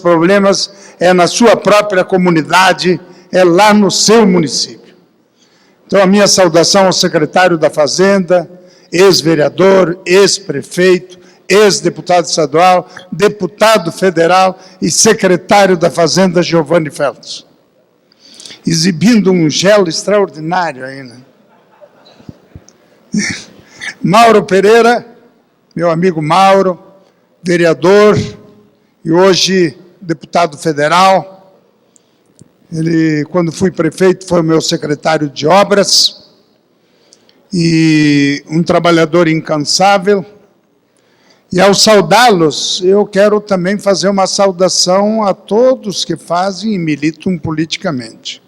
problemas é na sua própria comunidade, é lá no seu município. Então, a minha saudação ao secretário da Fazenda, ex-vereador, ex-prefeito, ex-deputado estadual, deputado federal e secretário da Fazenda, Giovanni Feltz. Exibindo um gelo extraordinário aí, né? Mauro Pereira, meu amigo Mauro, vereador e hoje deputado federal. Ele, quando fui prefeito, foi o meu secretário de obras e um trabalhador incansável. E ao saudá-los, eu quero também fazer uma saudação a todos que fazem e militam politicamente.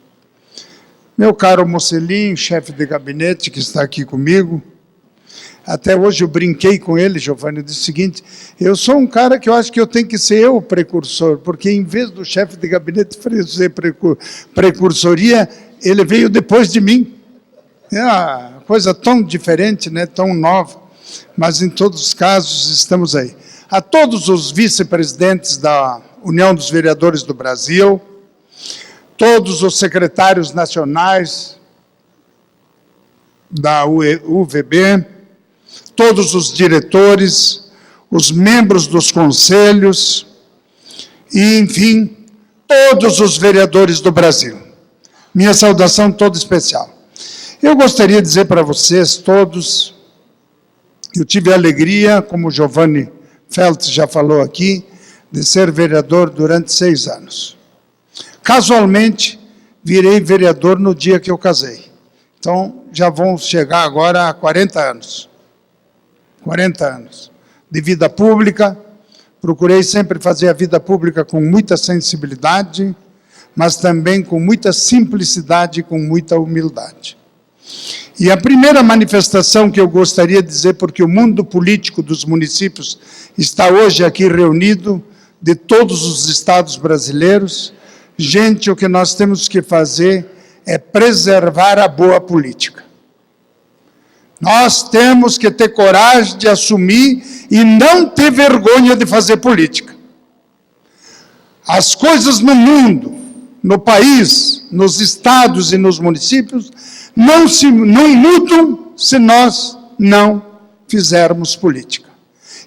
Meu caro Mocelin, chefe de gabinete, que está aqui comigo, até hoje eu brinquei com ele, Giovanni, disse o seguinte, eu sou um cara que eu acho que eu tenho que ser eu o precursor, porque em vez do chefe de gabinete fazer precursoria, ele veio depois de mim. É uma coisa tão diferente, né, tão nova, mas em todos os casos estamos aí. A todos os vice-presidentes da União dos Vereadores do Brasil, todos os secretários nacionais da UVB, todos os diretores, os membros dos conselhos e, enfim, todos os vereadores do Brasil. Minha saudação toda especial. Eu gostaria de dizer para vocês todos, eu tive a alegria, como o Giovanni Feltz já falou aqui, de ser vereador durante 6 anos. Casualmente, virei vereador no dia que eu casei. Então, já vão chegar agora a 40 anos. 40 anos de vida pública. Procurei sempre fazer a vida pública com muita sensibilidade, mas também com muita simplicidade e com muita humildade. E a primeira manifestação que eu gostaria de dizer, porque o mundo político dos municípios está hoje aqui reunido, de todos os estados brasileiros, gente, o que nós temos que fazer é preservar a boa política. Nós temos que ter coragem de assumir e não ter vergonha de fazer política. As coisas no mundo, no país, nos estados e nos municípios, não mudam se nós não fizermos política.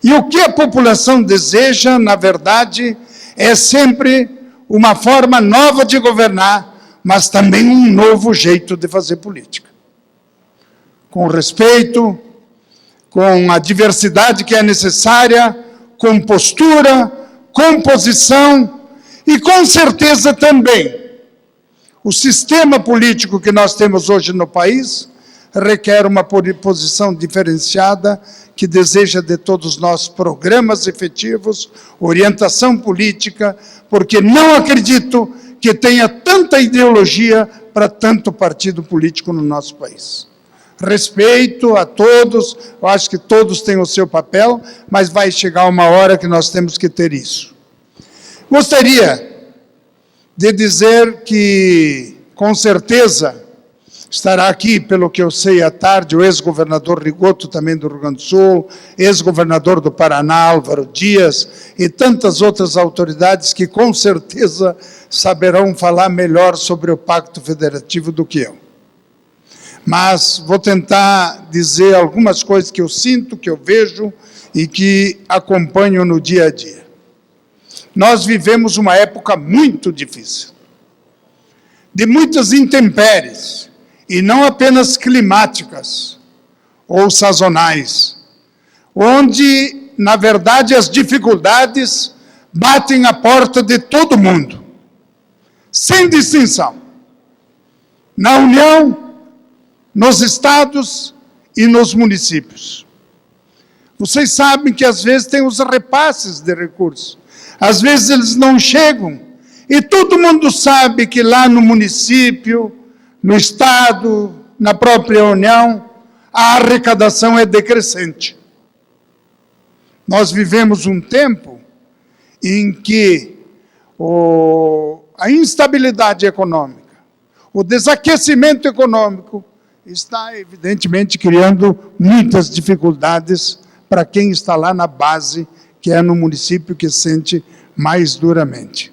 E o que a população deseja, na verdade, é sempre uma forma nova de governar, mas também um novo jeito de fazer política. Com respeito, com a diversidade que é necessária, com postura, com posição e, com certeza, também, o sistema político que nós temos hoje no país requer uma posição diferenciada que deseja de todos nós programas efetivos, orientação política, porque não acredito que tenha tanta ideologia para tanto partido político no nosso país. Respeito a todos, eu acho que todos têm o seu papel, mas vai chegar uma hora que nós temos que ter isso. Gostaria de dizer que, com certeza, estará aqui, pelo que eu sei, à tarde, o ex-governador Rigoto, também do Rio Grande do Sul, ex-governador do Paraná, Álvaro Dias, e tantas outras autoridades que, com certeza, saberão falar melhor sobre o Pacto Federativo do que eu. Mas vou tentar dizer algumas coisas que eu sinto, que eu vejo e que acompanho no dia a dia. Nós vivemos uma época muito difícil, de muitas intempéries, e não apenas climáticas ou sazonais, onde, na verdade, as dificuldades batem a porta de todo mundo, sem distinção, na União, nos estados e nos municípios. Vocês sabem que, às vezes, tem os repasses de recursos, às vezes eles não chegam, e todo mundo sabe que lá no município, no estado, na própria União, a arrecadação é decrescente. Nós vivemos um tempo em que a instabilidade econômica, o desaquecimento econômico está, evidentemente, criando muitas dificuldades para quem está lá na base, que é no município que sente mais duramente.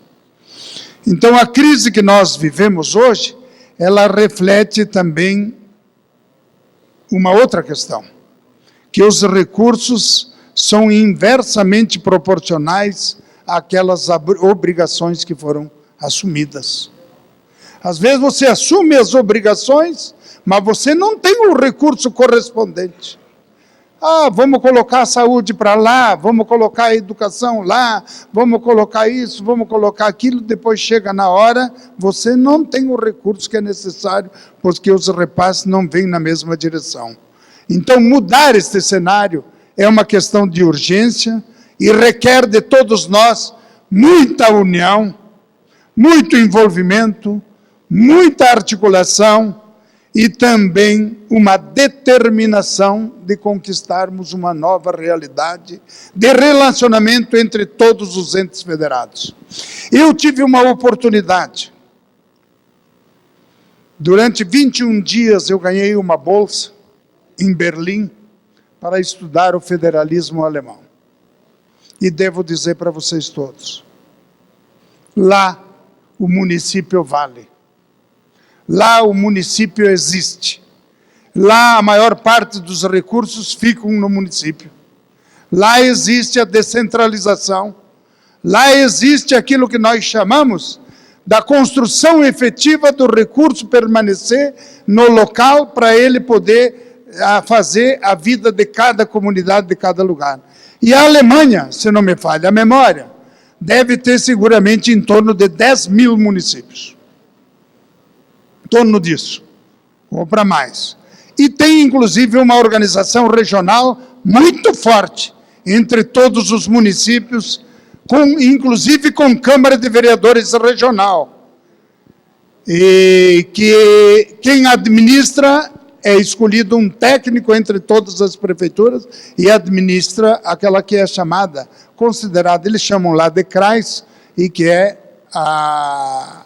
Então, a crise que nós vivemos hoje, ela reflete também uma outra questão, que os recursos são inversamente proporcionais àquelas obrigações que foram assumidas. Às vezes você assume as obrigações, mas você não tem o recurso correspondente. Vamos colocar a saúde para lá, vamos colocar a educação lá, vamos colocar isso, vamos colocar aquilo, depois chega na hora, você não tem o recurso que é necessário, porque os repasses não vêm na mesma direção. Então, mudar este cenário é uma questão de urgência e requer de todos nós muita união, muito envolvimento, muita articulação e também uma determinação de conquistarmos uma nova realidade de relacionamento entre todos os entes federados. Eu tive uma oportunidade. Durante 21 dias eu ganhei uma bolsa em Berlim para estudar o federalismo alemão. E devo dizer para vocês todos, lá o município vale. Lá o município existe. Lá a maior parte dos recursos ficam no município. Lá existe a descentralização. Lá existe aquilo que nós chamamos da construção efetiva do recurso permanecer no local para ele poder fazer a vida de cada comunidade, de cada lugar. E a Alemanha, se não me falha a memória, deve ter seguramente em torno de 10 mil municípios. Em torno disso, ou para mais. E tem, inclusive, uma organização regional muito forte entre todos os municípios, inclusive com Câmara de Vereadores regional. E que quem administra é escolhido um técnico entre todas as prefeituras e administra aquela que é chamada, considerada, eles chamam lá de Kreis, e que é a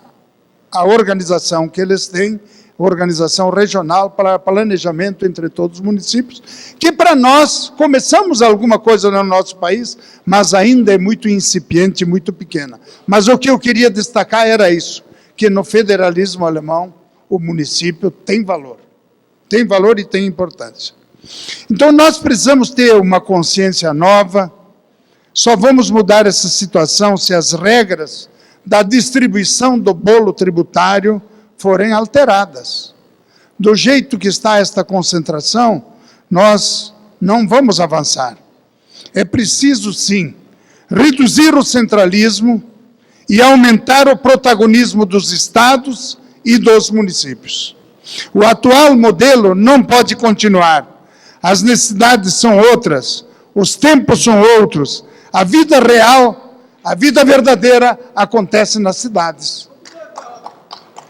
organização que eles têm, organização regional para planejamento entre todos os municípios, que para nós começamos alguma coisa no nosso país, mas ainda é muito incipiente, muito pequena. Mas o que eu queria destacar era isso, que no federalismo alemão o município tem valor e tem importância. Então nós precisamos ter uma consciência nova, só vamos mudar essa situação se as regras da distribuição do bolo tributário forem alteradas. Do jeito que está esta concentração, nós não vamos avançar. É preciso, sim, reduzir o centralismo e aumentar o protagonismo dos estados e dos municípios. O atual modelo não pode continuar. As necessidades são outras, os tempos são outros, a vida real, a vida verdadeira acontece nas cidades.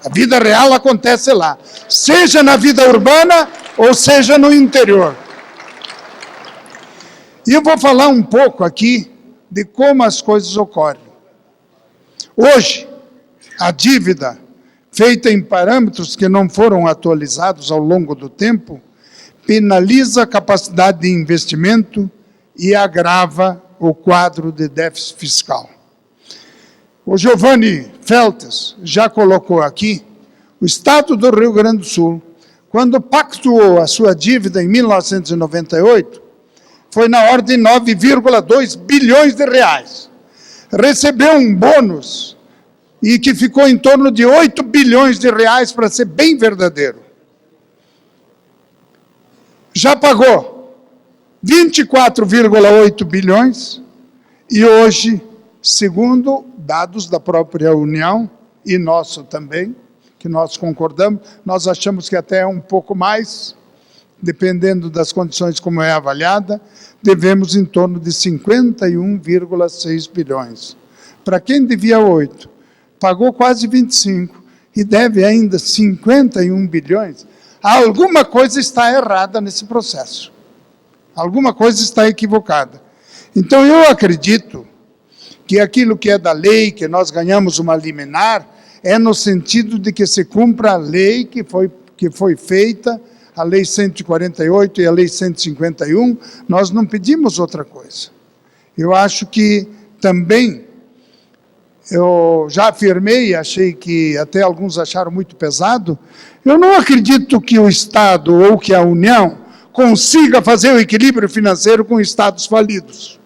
A vida real acontece lá, seja na vida urbana ou seja no interior. E eu vou falar um pouco aqui de como as coisas ocorrem. Hoje, a dívida, feita em parâmetros que não foram atualizados ao longo do tempo, penaliza a capacidade de investimento e agrava o quadro de déficit fiscal. O Giovanni Feltes já colocou aqui, o Estado do Rio Grande do Sul, quando pactuou a sua dívida em 1998, foi na ordem de 9,2 bilhões de reais. Recebeu um bônus e que ficou em torno de 8 bilhões de reais, para ser bem verdadeiro. Já pagou 24,8 bilhões e hoje, segundo dados da própria União e nosso também, que nós concordamos, nós achamos que até um pouco mais, dependendo das condições como é avaliada, devemos em torno de 51,6 bilhões. Para quem devia 8, pagou quase 25 e deve ainda 51 bilhões, alguma coisa está errada nesse processo. Alguma coisa está equivocada. Então, eu acredito que aquilo que é da lei, que nós ganhamos uma liminar, é no sentido de que se cumpra a lei que foi feita, a Lei 148 e a Lei 151, nós não pedimos outra coisa. Eu acho que também eu já afirmei, achei que até alguns acharam muito pesado, eu não acredito que o Estado ou que a União consiga fazer o equilíbrio financeiro com estados falidos.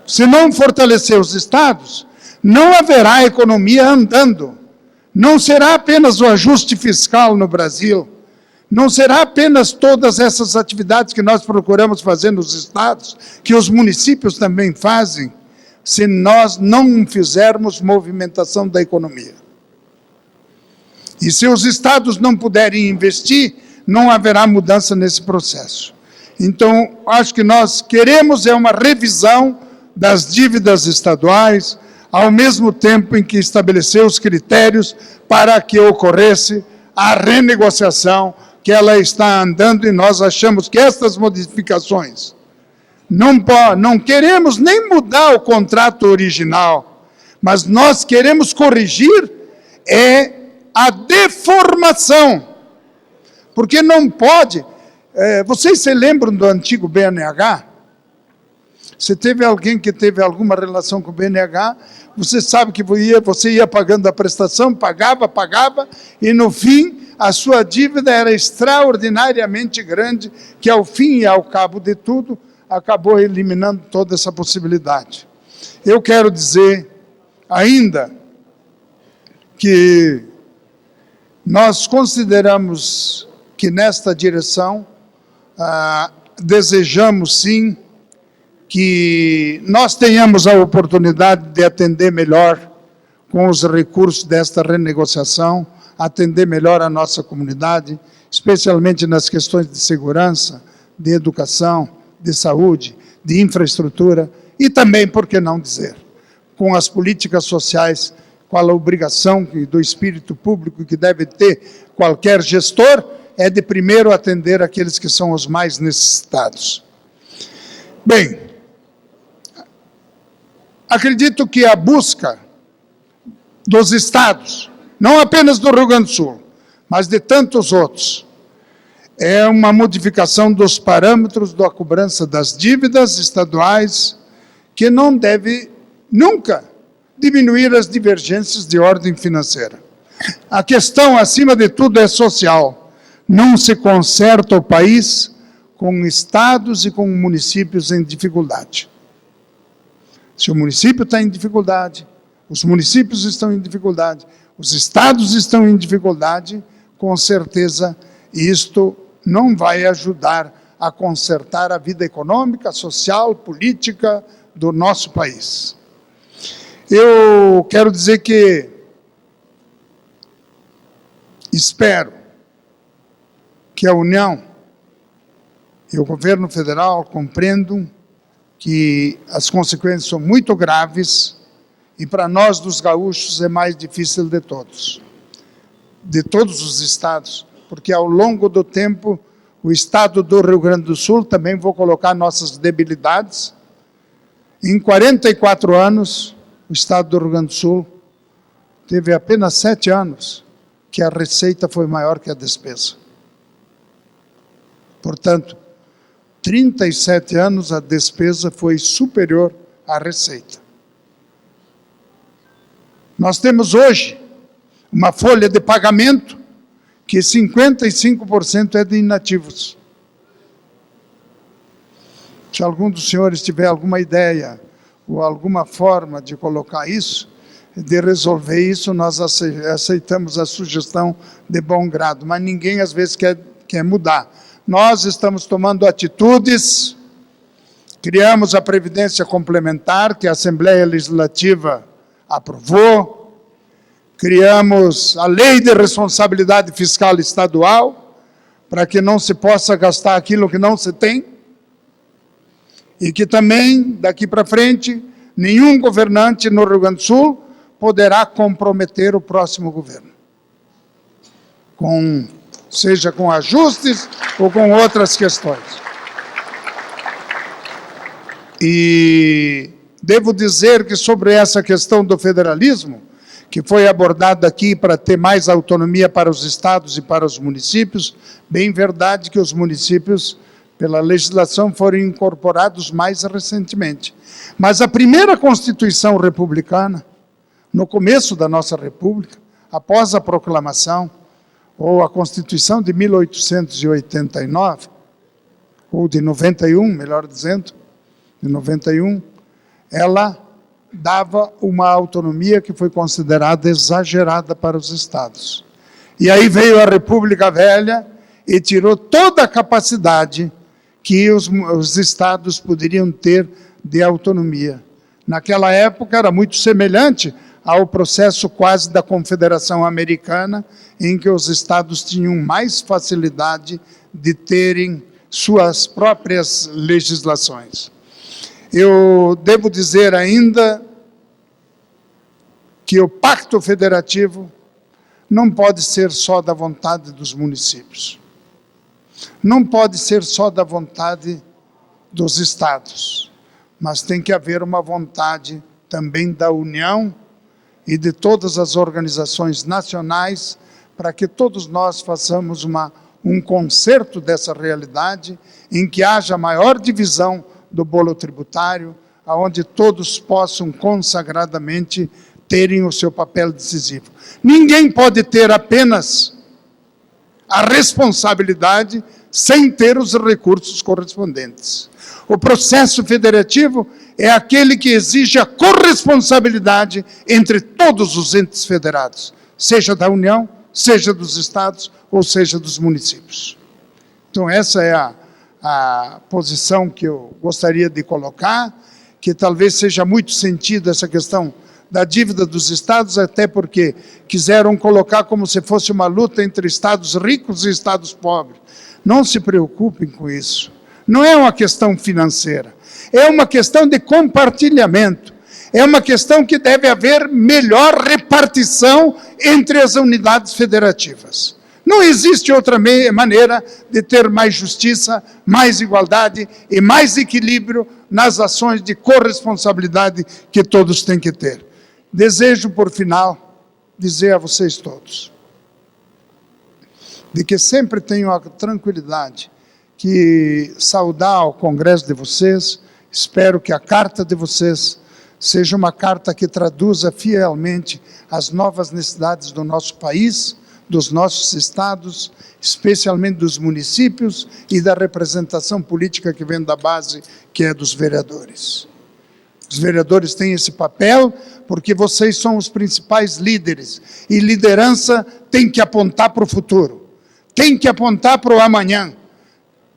Se não fortalecer os estados, não haverá economia andando. Não será apenas o ajuste fiscal no Brasil, não será apenas todas essas atividades que nós procuramos fazer nos estados, que os municípios também fazem, se nós não fizermos movimentação da economia. E se os estados não puderem investir, não haverá mudança nesse processo. Então, acho que nós queremos uma revisão das dívidas estaduais, ao mesmo tempo em que estabeleceu os critérios para que ocorresse a renegociação, que ela está andando, e nós achamos que essas modificações, não queremos nem mudar o contrato original, mas nós queremos corrigir a deformação, porque não pode. Vocês se lembram do antigo BNH? Se teve alguém que teve alguma relação com o BNH, você sabe que você ia pagando a prestação, pagava, e no fim a sua dívida era extraordinariamente grande, que ao fim e ao cabo de tudo, acabou eliminando toda essa possibilidade. Eu quero dizer ainda que nós consideramos que nesta direção desejamos sim que nós tenhamos a oportunidade de atender melhor com os recursos desta renegociação, atender melhor a nossa comunidade, especialmente nas questões de segurança, de educação, de saúde, de infraestrutura e também, por que não dizer, com as políticas sociais, com a obrigação do espírito público que deve ter qualquer gestor, é de primeiro atender aqueles que são os mais necessitados. Bem, acredito que a busca dos estados, não apenas do Rio Grande do Sul, mas de tantos outros, é uma modificação dos parâmetros da cobrança das dívidas estaduais, que não deve nunca diminuir as divergências de ordem financeira. A questão, acima de tudo, é social. Não se conserta o país com estados e com municípios em dificuldade. Se o município está em dificuldade, os municípios estão em dificuldade, os estados estão em dificuldade, com certeza isto não vai ajudar a consertar a vida econômica, social, política do nosso país. Eu quero dizer que espero que a União e o governo federal compreendam que as consequências são muito graves e para nós dos gaúchos é mais difícil de todos os estados, porque ao longo do tempo o estado do Rio Grande do Sul, também vou colocar nossas debilidades, em 44 anos, o estado do Rio Grande do Sul teve apenas 7 anos que a receita foi maior que a despesa. Portanto, 37 anos a despesa foi superior à receita. Nós temos hoje uma folha de pagamento que 55% é de inativos. Se algum dos senhores tiver alguma ideia ou alguma forma de colocar isso, de resolver isso, nós aceitamos a sugestão de bom grado, mas ninguém às vezes quer mudar. Nós estamos tomando atitudes, criamos a Previdência Complementar, que a Assembleia Legislativa aprovou, criamos a Lei de Responsabilidade Fiscal Estadual, para que não se possa gastar aquilo que não se tem, e que também, daqui para frente, nenhum governante no Rio Grande do Sul poderá comprometer o próximo governo, seja com ajustes ou com outras questões. E devo dizer que sobre essa questão do federalismo, que foi abordada aqui para ter mais autonomia para os estados e para os municípios, bem verdade que os municípios pela legislação, foram incorporados mais recentemente. Mas a primeira Constituição republicana, no começo da nossa República, após a proclamação, ou a Constituição de 1889, ou de 91, melhor dizendo, de 91, ela dava uma autonomia que foi considerada exagerada para os estados. E aí veio a República Velha e tirou toda a capacidade que os estados poderiam ter de autonomia. Naquela época era muito semelhante ao processo quase da Confederação Americana, em que os estados tinham mais facilidade de terem suas próprias legislações. Eu devo dizer ainda que o Pacto Federativo não pode ser só da vontade dos municípios. Não pode ser só da vontade dos estados, mas tem que haver uma vontade também da União e de todas as organizações nacionais, para que todos nós façamos um conserto dessa realidade, em que haja maior divisão do bolo tributário, onde todos possam consagradamente terem o seu papel decisivo. Ninguém pode ter apenas a responsabilidade sem ter os recursos correspondentes. O processo federativo é aquele que exige a corresponsabilidade entre todos os entes federados, seja da União, seja dos estados ou seja dos municípios. Então essa é a posição que eu gostaria de colocar, que talvez seja muito sentida essa questão da dívida dos estados, até porque quiseram colocar como se fosse uma luta entre estados ricos e estados pobres. Não se preocupem com isso. Não é uma questão financeira, é uma questão de compartilhamento, é uma questão que deve haver melhor repartição entre as unidades federativas. Não existe outra maneira de ter mais justiça, mais igualdade e mais equilíbrio nas ações de corresponsabilidade que todos têm que ter. Desejo, por final, dizer a vocês todos, de que sempre tenho a tranquilidade que saudar o Congresso de vocês. Espero que a carta de vocês seja uma carta que traduza fielmente as novas necessidades do nosso país, dos nossos estados, especialmente dos municípios e da representação política que vem da base, que é dos vereadores. Os vereadores têm esse papel porque vocês são os principais líderes, e liderança tem que apontar para o futuro, tem que apontar para o amanhã.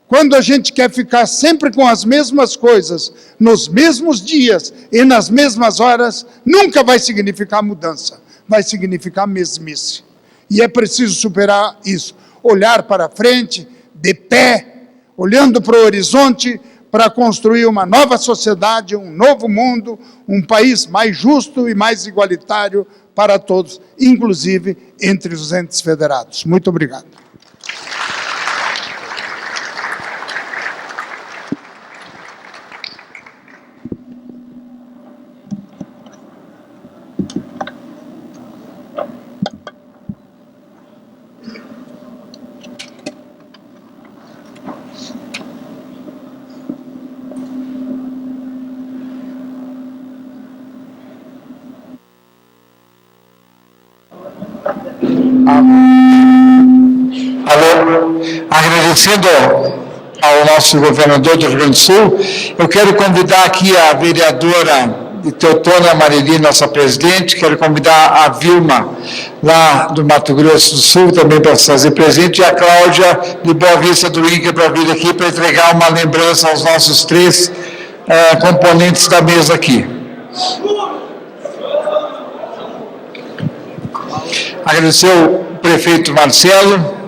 Quando a gente quer ficar sempre com as mesmas coisas, nos mesmos dias e nas mesmas horas, nunca vai significar mudança, vai significar mesmice. E é preciso superar isso, olhar para frente, de pé, olhando para o horizonte, para construir uma nova sociedade, um novo mundo, um país mais justo e mais igualitário para todos, inclusive entre os entes federados. Muito obrigado. Alô, agradecendo ao nosso governador do Rio Grande do Sul, eu quero convidar aqui a vereadora Teotônia Marili, nossa presidente, quero convidar a Vilma, lá do Mato Grosso do Sul, também para se fazer presente, e a Cláudia de Boa Vista do INCA para vir aqui para entregar uma lembrança aos nossos três componentes da mesa aqui. Agradecer ao prefeito Marcelo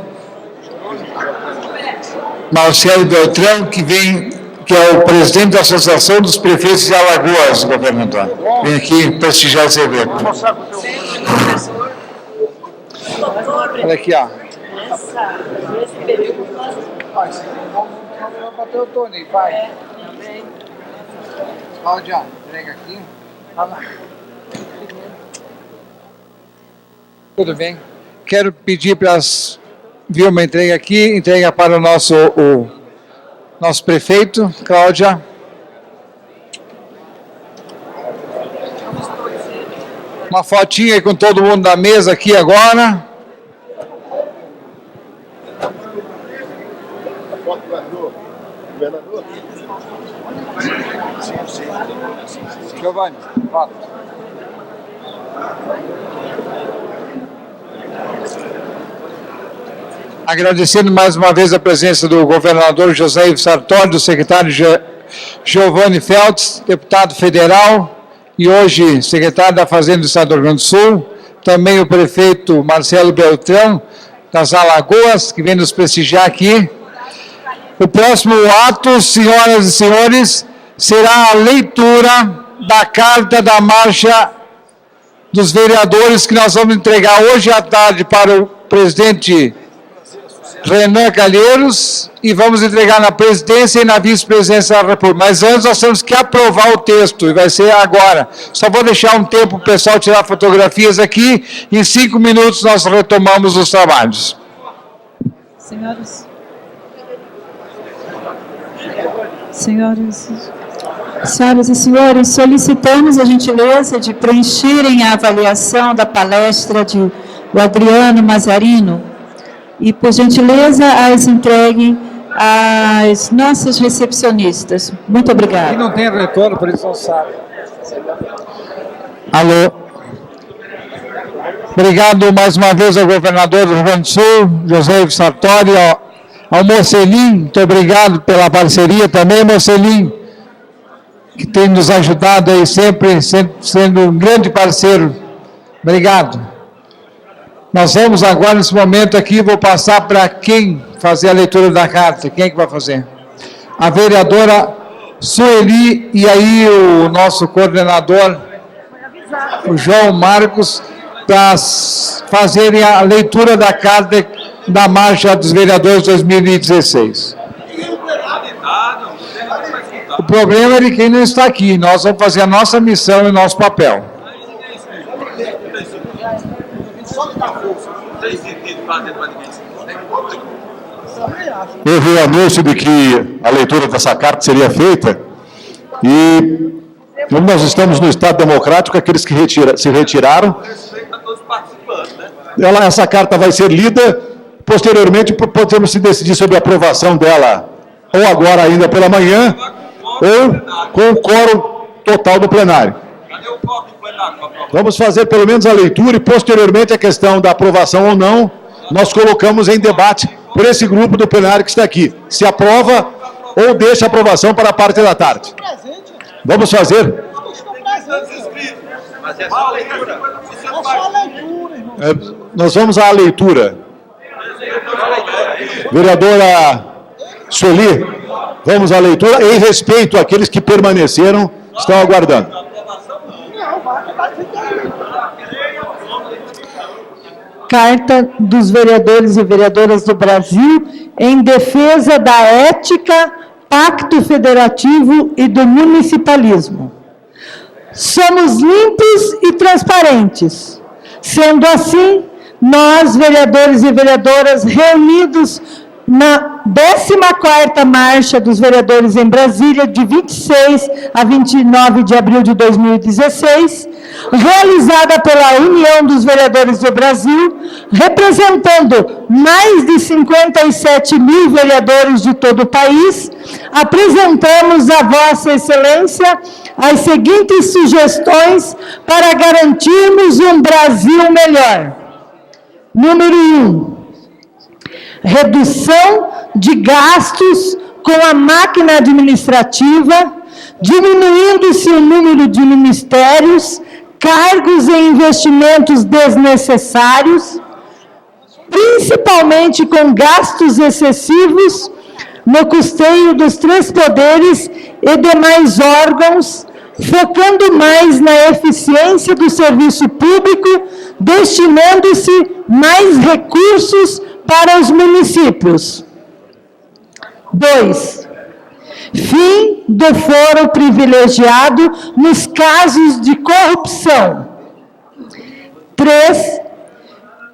Beltrão, que é o presidente da Associação dos Prefeitos de Alagoas, governador. Vem aqui prestigiar esse evento. Olha aqui, ó. Vai. Cláudia, entrega aqui. Tudo bem. Quero pedir para as Vilma entrega aqui, entrega para o nosso nosso prefeito, Cláudia. Uma fotinha aí com todo mundo da mesa aqui agora. Giovanni, fala. Agradecendo mais uma vez a presença do governador José Ivo Sartori, do secretário Giovanni Feltz, deputado federal, e hoje secretário da Fazenda do Estado do Rio Grande do Sul, também o prefeito Marcelo Beltrão, das Alagoas, que vem nos prestigiar aqui. O próximo ato, senhoras e senhores, será a leitura da carta da marcha dos vereadores, que nós vamos entregar hoje à tarde para o presidente Renan Calheiros, e vamos entregar na presidência e na vice-presidência da República. Mas antes nós temos que aprovar o texto, e vai ser agora. Só vou deixar um tempo para o pessoal tirar fotografias aqui, em 5 minutos nós retomamos os trabalhos. Senhoras e senhores, solicitamos a gentileza de preencherem a avaliação da palestra do Adriano Mazarino e, por gentileza, as entreguem às nossas recepcionistas. Muito obrigada. Aqui não tem retorno, por isso não sabe. Alô. Obrigado mais uma vez ao governador do Rio Grande do Sul, José Ivo Sartori, ao Mocelin, muito obrigado pela parceria também, Mocelin, que tem nos ajudado aí sempre sendo um grande parceiro. Obrigado. Nós vamos agora, nesse momento aqui, vou passar para quem fazer a leitura da carta. Quem é que vai fazer? A vereadora Sueli, e aí o nosso coordenador, o João Marcos, para fazerem a leitura da carta da Marcha dos Vereadores 2016. O problema é de quem não está aqui. Nós vamos fazer a nossa missão e o nosso papel. Houve o anúncio de que a leitura dessa carta seria feita e, como nós estamos no Estado Democrático, aqueles que se retiraram, essa carta vai ser lida, posteriormente podemos se decidir sobre a aprovação dela, ou agora ainda pela manhã, ou com o quórum total do plenário. Vamos fazer pelo menos a leitura e, posteriormente, a questão da aprovação ou não, nós colocamos em debate por esse grupo do plenário que está aqui. Se aprova ou deixa a aprovação para a parte da tarde. Vamos fazer? Nós vamos à leitura. Vereadora Sueli, vamos à leitura em respeito àqueles que permaneceram, estão aguardando. Carta dos vereadores e vereadoras do Brasil em defesa da ética, pacto federativo e do municipalismo. Somos limpos e transparentes. Sendo assim, nós, vereadores e vereadoras, reunidos na 14ª Marcha dos Vereadores em Brasília, de 26 a 29 de abril de 2016, realizada pela União dos Vereadores do Brasil, representando mais de 57 mil vereadores de todo o país, apresentamos a Vossa Excelência as seguintes sugestões para garantirmos um Brasil melhor. Número 1. Redução de gastos com a máquina administrativa, diminuindo-se o número de ministérios, cargos e investimentos desnecessários, principalmente com gastos excessivos no custeio dos 3 poderes e demais órgãos, focando mais na eficiência do serviço público, destinando-se mais recursos para os municípios. 2. Fim do foro privilegiado nos casos de corrupção. 3.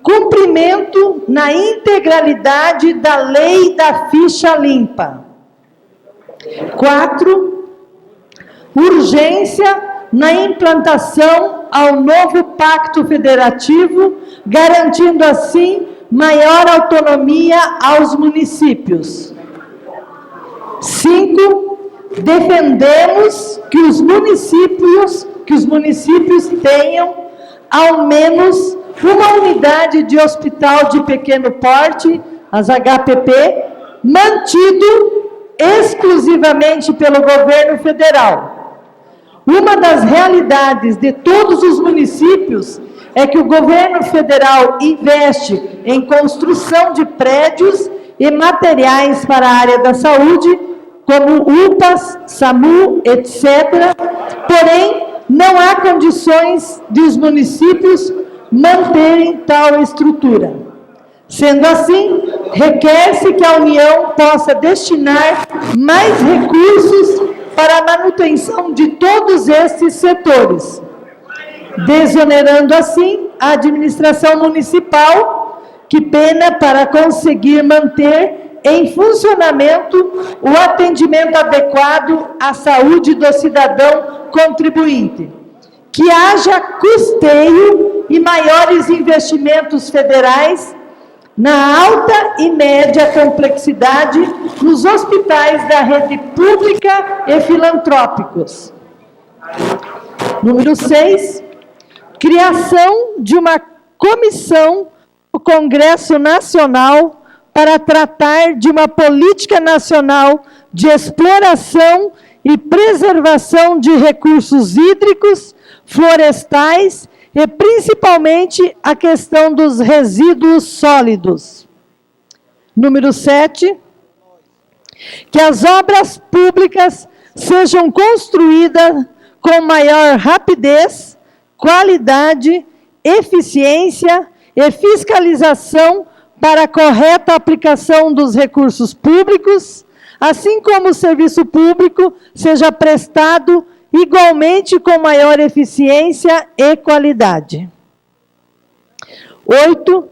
Cumprimento na integralidade da lei da ficha limpa. 4. Urgência na implantação ao novo Pacto Federativo, garantindo assim maior autonomia aos municípios. 5. Defendemos que os municípios tenham ao menos uma unidade de hospital de pequeno porte, as HPP, mantido exclusivamente pelo governo federal. Uma das realidades de todos os municípios é que o governo federal investe em construção de prédios e materiais para a área da saúde, como UPAs, SAMU, etc. Porém, não há condições de os municípios manterem tal estrutura. Sendo assim, requer-se que a União possa destinar mais recursos para a manutenção de todos estes setores, desonerando assim a administração municipal, que pena para conseguir manter em funcionamento o atendimento adequado à saúde do cidadão contribuinte. Que haja custeio e maiores investimentos federais na alta e média complexidade nos hospitais da rede pública e filantrópicos. Número 6, criação de uma comissão do Congresso Nacional para tratar de uma política nacional de exploração e preservação de recursos hídricos, florestais e principalmente a questão dos resíduos sólidos. Número 7, que as obras públicas sejam construídas com maior rapidez, qualidade, eficiência e fiscalização para a correta aplicação dos recursos públicos, assim como o serviço público seja prestado igualmente com maior eficiência e qualidade. 8,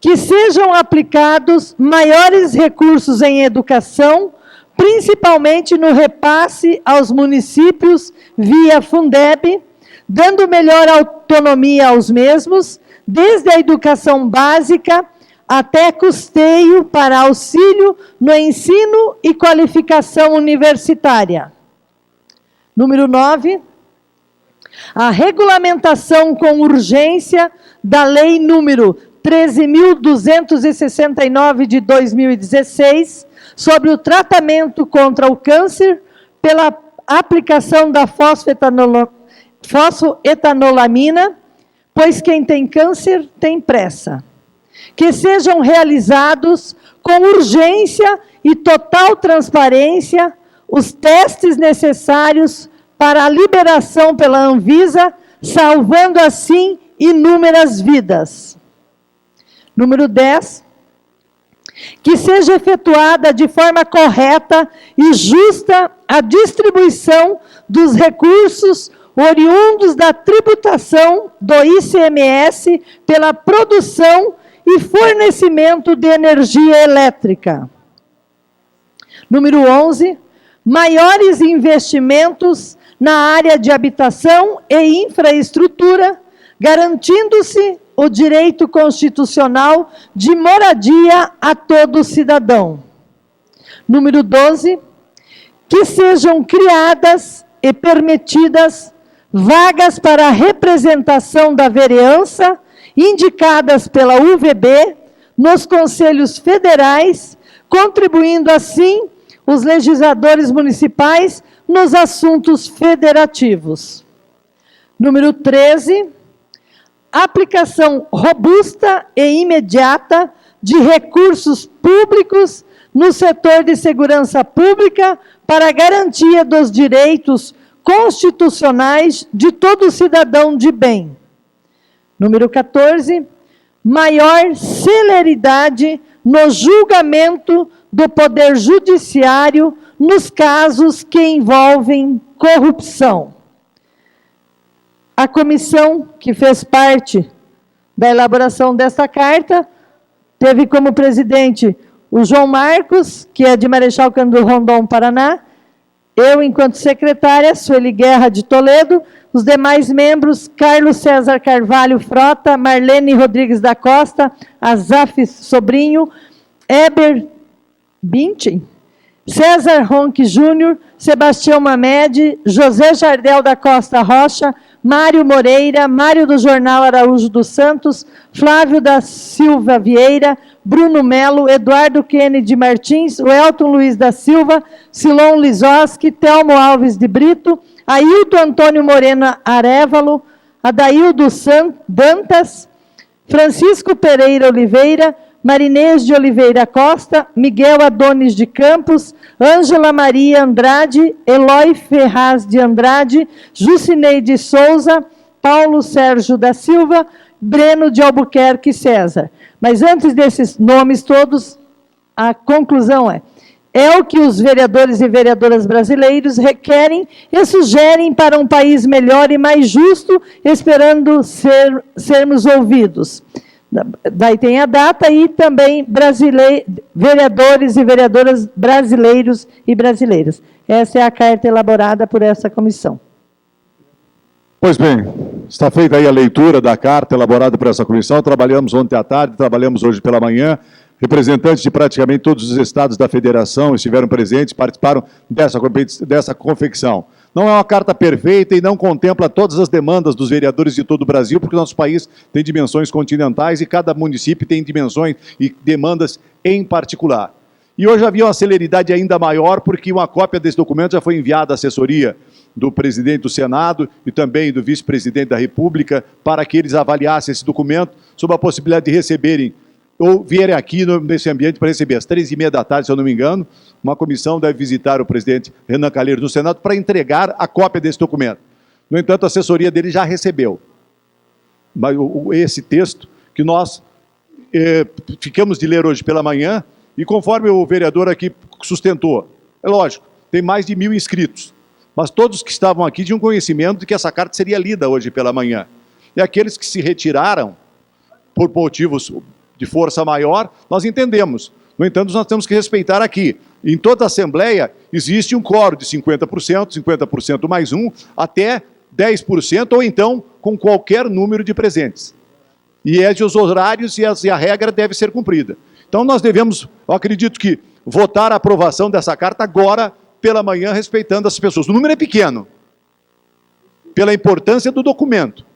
que sejam aplicados maiores recursos em educação, principalmente no repasse aos municípios via Fundeb, dando melhor autonomia aos mesmos, desde a educação básica até custeio para auxílio no ensino e qualificação universitária. Número 9, a regulamentação com urgência da Lei número 13.269 de 2016, sobre o tratamento contra o câncer pela aplicação da fosfoetanolamina, pois quem tem câncer tem pressa. Que sejam realizados com urgência e total transparência os testes necessários para a liberação pela Anvisa, salvando assim inúmeras vidas. Número 10, que seja efetuada de forma correta e justa a distribuição dos recursos oriundos da tributação do ICMS pela produção e fornecimento de energia elétrica. Número 11, maiores investimentos na área de habitação e infraestrutura, garantindo-se o direito constitucional de moradia a todo cidadão. Número 12, que sejam criadas e permitidas vagas para a representação da vereança, indicadas pela UVB, nos conselhos federais, contribuindo assim os legisladores municipais nos assuntos federativos. Número 13, aplicação robusta e imediata de recursos públicos no setor de segurança pública para a garantia dos direitos constitucionais de todo cidadão de bem. Número 14, maior celeridade no julgamento do Poder Judiciário nos casos que envolvem corrupção. A comissão que fez parte da elaboração desta carta teve como presidente o João Marcos, que é de Marechal Cândido Rondon, Paraná, Eu, enquanto secretária, Sueli Guerra de Toledo. Os demais membros, Carlos César Carvalho Frota, Marlene Rodrigues da Costa, Azaf Sobrinho, Eber Bintin, César Ronque Júnior, Sebastião Mamed, José Jardel da Costa Rocha, Mário Moreira, Mário do Jornal Araújo dos Santos, Flávio da Silva Vieira, Bruno Melo, Eduardo Kennedy Martins, Welton Luiz da Silva, Silon Lizoski, Telmo Alves de Brito, Ailton Antônio Moreno Arévalo, Adaildo Dantas, Francisco Pereira Oliveira, Marinês de Oliveira Costa, Miguel Adonis de Campos, Ângela Maria Andrade, Eloy Ferraz de Andrade, Jucineide Souza, Paulo Sérgio da Silva, Breno de Albuquerque César. Mas antes desses nomes todos, a conclusão é o que os vereadores e vereadoras brasileiros requerem e sugerem para um país melhor e mais justo, esperando sermos ouvidos. Daí tem a data e também vereadores e vereadoras brasileiros e brasileiras. Essa é a carta elaborada por essa comissão. Pois bem, está feita aí a leitura da carta elaborada por essa comissão. Trabalhamos ontem à tarde, trabalhamos hoje pela manhã. Representantes de praticamente todos os estados da federação estiveram presentes, participaram dessa confecção. Não é uma carta perfeita e não contempla todas as demandas dos vereadores de todo o Brasil, porque o nosso país tem dimensões continentais e cada município tem dimensões e demandas em particular. E hoje havia uma celeridade ainda maior, porque uma cópia desse documento já foi enviada à assessoria do presidente do Senado e também do vice-presidente da República, para que eles avaliassem esse documento, sob a possibilidade de receberem ou vierem aqui nesse ambiente para receber às 3h30 da tarde, se eu não me engano. Uma comissão deve visitar o presidente Renan Calheiros no Senado para entregar a cópia desse documento. No entanto, a assessoria dele já recebeu esse texto que nós ficamos de ler hoje pela manhã, e conforme o vereador aqui sustentou, é lógico, tem mais de 1.000 inscritos, mas todos que estavam aqui tinham conhecimento de que essa carta seria lida hoje pela manhã. E aqueles que se retiraram por motivos de força maior, nós entendemos. No entanto, nós temos que respeitar aqui. Em toda a Assembleia, existe um quórum de 50%, 50% mais um, até 10%, ou então com qualquer número de presentes. E os horários e a regra deve ser cumprida. Então, nós devemos, eu acredito que, votar a aprovação dessa carta agora, pela manhã, respeitando as pessoas. O número é pequeno, pela importância do documento.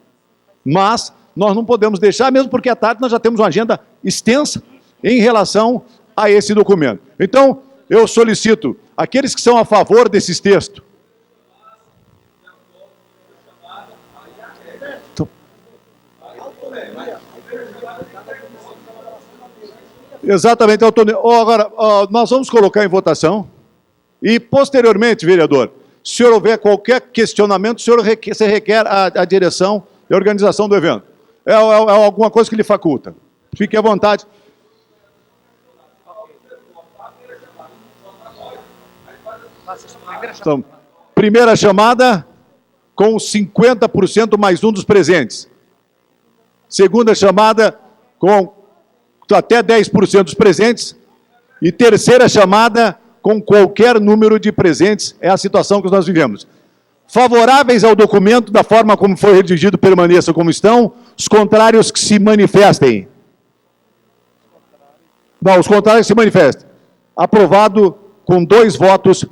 Mas nós não podemos deixar, mesmo porque à tarde nós já temos uma agenda extensa em relação a esse documento. Então, eu solicito aqueles que são a favor desses textos. Exatamente, autonomia. Agora, nós vamos colocar em votação e, posteriormente, vereador, se houver qualquer questionamento, o senhor requer a direção e a organização do evento. É alguma coisa que lhe faculta. Fique à vontade. Então, primeira chamada com 50% mais um dos presentes. Segunda chamada com até 10% dos presentes. E terceira chamada com qualquer número de presentes. É a situação que nós vivemos. Favoráveis ao documento, da forma como foi redigido, permaneçam como estão. Os contrários que se manifestem. Não, os contrários que se manifestem. Aprovado com 2 votos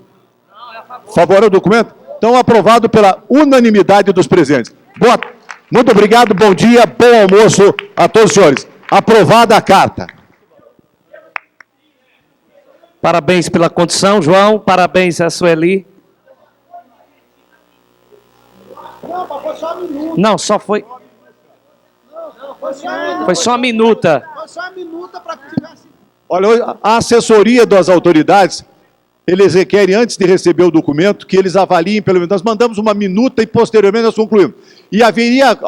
favoráveis ao documento. Então, aprovado pela unanimidade dos presentes. Muito obrigado, bom dia, bom almoço a todos os senhores. Aprovada a carta. Parabéns pela condição, João. Parabéns a Sueli. Não, só foi... Foi só uma minuta. Foi só uma minuta para que tivesse... Olha, a assessoria das autoridades, eles requerem, antes de receber o documento, que eles avaliem, pelo menos, nós mandamos uma minuta e, posteriormente, nós concluímos. E haveria...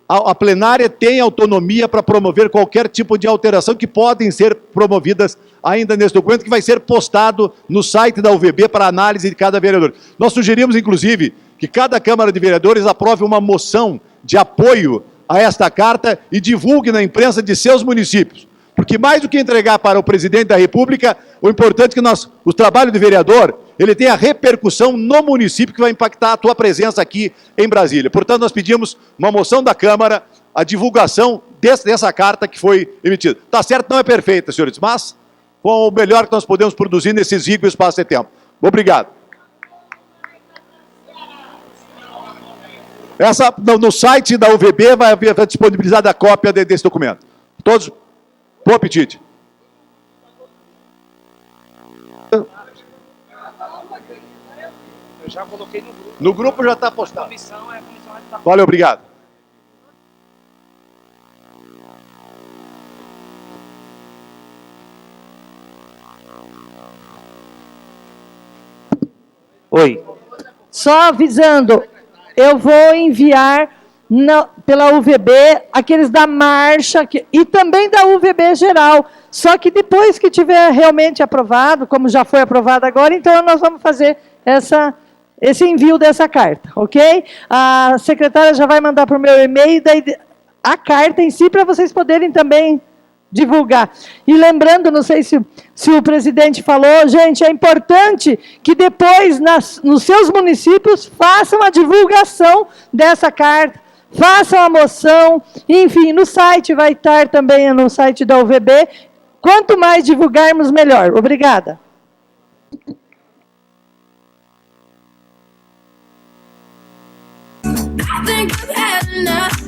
A plenária tem autonomia para promover qualquer tipo de alteração que podem ser promovidas ainda nesse documento, que vai ser postado no site da UVB para análise de cada vereador. Nós sugerimos, inclusive, que cada Câmara de Vereadores aprove uma moção de apoio a esta carta e divulgue na imprensa de seus municípios. Porque mais do que entregar para o presidente da República, o importante é que o trabalho do vereador ele tenha repercussão no município que vai impactar a tua presença aqui em Brasília. Portanto, nós pedimos uma moção da Câmara, a divulgação dessa carta que foi emitida. Tá certo, não é perfeita, senhores, mas com o melhor que nós podemos produzir nesse exíguo espaço de tempo. Obrigado. No site da UVB vai haver disponibilizada a cópia desse documento. Todos, bom apetite. Eu já coloquei no grupo. No grupo já está postado. A comissão vai estar... Valeu, obrigado. Oi. Só avisando, eu vou enviar pela UVB aqueles da marcha e também da UVB geral. Só que depois que tiver realmente aprovado, como já foi aprovado agora, então nós vamos fazer esse envio dessa carta, ok? A secretária já vai mandar para o meu e-mail a carta em si para vocês poderem também divulgar. E lembrando, não sei se o presidente falou, gente, é importante que depois, nos seus municípios, façam a divulgação dessa carta, façam a moção, enfim, no site vai estar também, no site da UVB. Quanto mais divulgarmos, melhor. Obrigada. I think I've had enough.